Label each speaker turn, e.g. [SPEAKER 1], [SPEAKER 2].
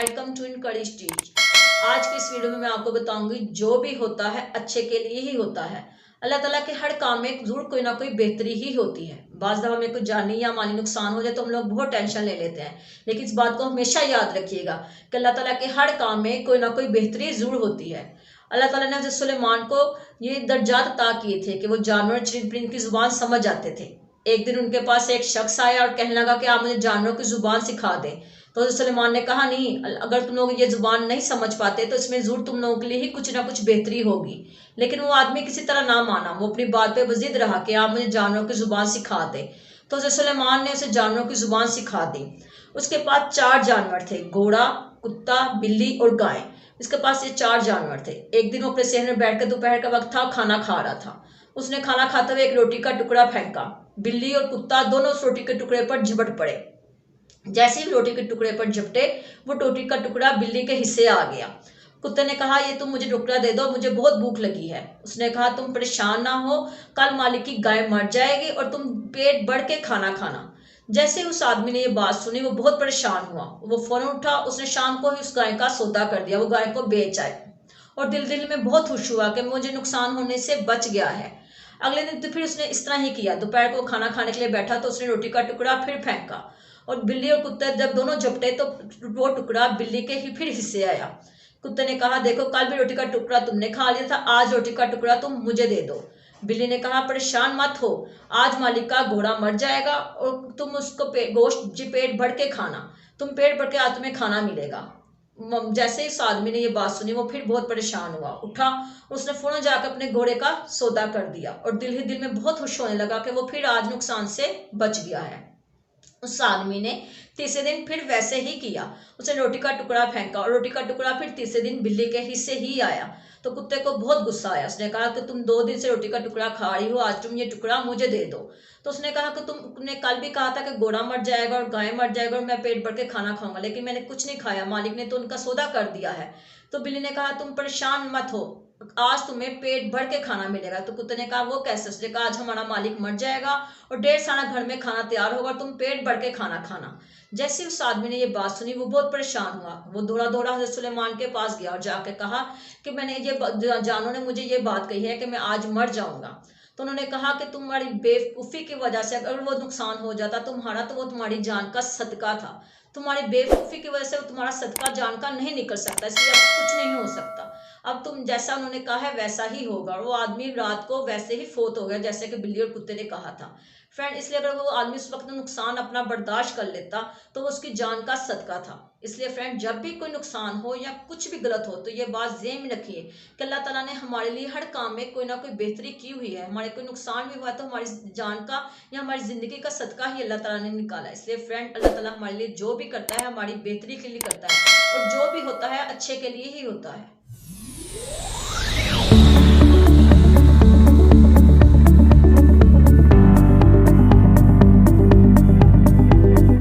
[SPEAKER 1] Welcome to encourage teach. आज की इस वीडियो में मैं आपको बताऊंगी जो भी होता है अच्छे के लिए ही होता है। अल्लाह ताला के हर काम में जरूर कोई ना कोई बेहतरी ही होती है। बाज़ दफ़ा हमें कुछ जानी या माली नुकसान हो जाए तो हम लोग बहुत टेंशन ले लेते हैं, लेकिन इस बात को हमेशा याद रखिएगा कि अल्लाह ताला के हर काम में कोई ना कोई बेहतरी जरूर होती है। अल्लाह ताला ने हज़रत सुलेमान को ये दर्जात अता किए थे कि वो जानवर चरिंद परिंद की जुबान समझ जाते थे। एक दिन उनके पास एक शख्स आया और कहने लगा कि आप मुझे जानवरों की जुबान सिखा दें। तो हज़रत सुलेमान ने कहा, नहीं, अगर तुम लोग ये जुबान नहीं समझ पाते तो इसमें जरूर तुम लोगों के लिए ही कुछ ना कुछ बेहतरी होगी। लेकिन वो आदमी किसी तरह ना माना, वो अपनी बात पे जिद रहा कि आप मुझे जानवरों की जुबान सिखा दे। तो हज़रत सुलेमान ने उसे जानवरों की जुबान सिखा दी। उसके पास 4 जानवर थे, घोड़ा, कुत्ता, बिल्ली और गाय। इसके पास ये 4 जानवर थे। एक दिन वो अपने सेहर में बैठकर दोपहर का वक्त था, खाना खा रहा था। उसने खाना खाते हुए एक रोटी का टुकड़ा फेंका। बिल्ली और कुत्ता दोनों उस रोटी के टुकड़े पर झपट पड़े। जैसे ही रोटी के टुकड़े पर झपटे, वो रोटी का टुकड़ा बिल्ली के हिस्से आ गया। कुत्ते ने कहा, ये तुम मुझे टुकड़ा दे दो, मुझे बहुत भूख लगी है। उसने कहा, तुम परेशान ना हो, कल मालिक की गाय मर जाएगी और तुम पेट भर के खाना खाना। जैसे उस आदमी ने ये बात सुनी, वो बहुत परेशान हुआ। वो फौरन उठा, उसने शाम को ही उस गाय का सौदा कर दिया। वो गाय को बेच आए और दिल दिल में बहुत खुश हुआ कि मुझे नुकसान होने से बच गया है। अगले दिन तो फिर उसने इस तरह ही किया। दोपहर को खाना खाने के लिए बैठा तो उसने रोटी का टुकड़ा फिर फेंका और बिल्ली और कुत्ते जब दोनों झपटे तो वो टुकड़ा बिल्ली के ही फिर हिस्से आया। कुत्ते ने कहा, देखो, कल भी रोटी का टुकड़ा तुमने खा लिया था, आज रोटी का टुकड़ा तुम मुझे दे दो। बिल्ली ने कहा, परेशान मत हो, आज मालिक का घोड़ा मर जाएगा और तुम उसको गोश्त जी पेट भर के खाना, तुम पेट भर के आज तुम्हें खाना मिलेगा। जैसे इस आदमी ने ये बात सुनी, वो फिर बहुत परेशान हुआ। उठा, उसने फौरन जाकर अपने घोड़े का सौदा कर दिया और दिल ही दिल में बहुत खुश होने लगा कि वो फिर आज नुकसान से बच गया है। उस आदमी ने तीसरे दिन फिर वैसे ही किया। उसने रोटी का टुकड़ा फेंका और रोटी का टुकड़ा फिर तीसरे दिन बिल्ली के हिस्से ही आया। तो कुत्ते को बहुत गुस्सा आया। उसने कहा कि तुम 2 दिन से रोटी का टुकड़ा खा रही हो, आज तुम ये टुकड़ा मुझे दे दो। तो उसने कहा कि तुमने कल भी कहा था कि घोड़ा मर जाएगा और गाय मर जाएगा और मैं पेट भर के खाना खाऊंगा, लेकिन मैंने कुछ नहीं खाया, मालिक ने तो उनका सौदा कर दिया है। तो बिल्ली ने कहा, तुम परेशान मत हो, आज तुम्हें पेट भर के खाना मिलेगा। तो कुत्ते ने कहा, वो कैसे? उसने कहा, आज हमारा मालिक मर जाएगा और ढेर सारा घर में खाना तैयार होगा, तुम पेट भर के खाना खाना। जैसे उस आदमी ने ये बात सुनी, वो बहुत परेशान हुआ। वो दौड़ा दौड़ा हज़रत सुलेमान के पास गया और जाके कहा कि मैंने ये जानों ने मुझे ये बात कही है कि मैं आज मर जाऊंगा। तो उन्होंने कहा कि तुम्हारी बेवकूफ़ी की वजह से अगर वो नुकसान हो जाता तुम्हारा, तो वो तुम्हारी जान का सदका था। तुम्हारी बेवकूफ़ी की वजह से तुम्हारा सदका जान का नहीं निकल सकता, इसलिए अब कुछ नहीं हो सकता। अब तुम जैसा उन्होंने कहा है वैसा ही होगा। और वो आदमी रात को वैसे ही फोत हो गया जैसे कि बिल्ली और कुत्ते ने कहा था। फ्रेंड, इसलिए अगर वो आदमी उस वक्त नुकसान अपना बर्दाश्त कर लेता तो वो उसकी जान का सदका था। इसलिए फ्रेंड, जब भी कोई नुकसान हो या कुछ भी गलत हो तो ये बात ज़हन में रखिए कि अल्लाह ताला ने हमारे लिए हर काम में कोई ना कोई बेहतरी की हुई है। हमारे कोई नुकसान भी हुआ तो हमारी जान का या हमारी ज़िंदगी का सदका ही अल्लाह ताला ने निकाला। इसलिए फ्रेंड, अल्लाह ताला हमारे लिए जो भी करता है हमारी बेहतरी के लिए करता है और जो भी होता है अच्छे के लिए ही होता है।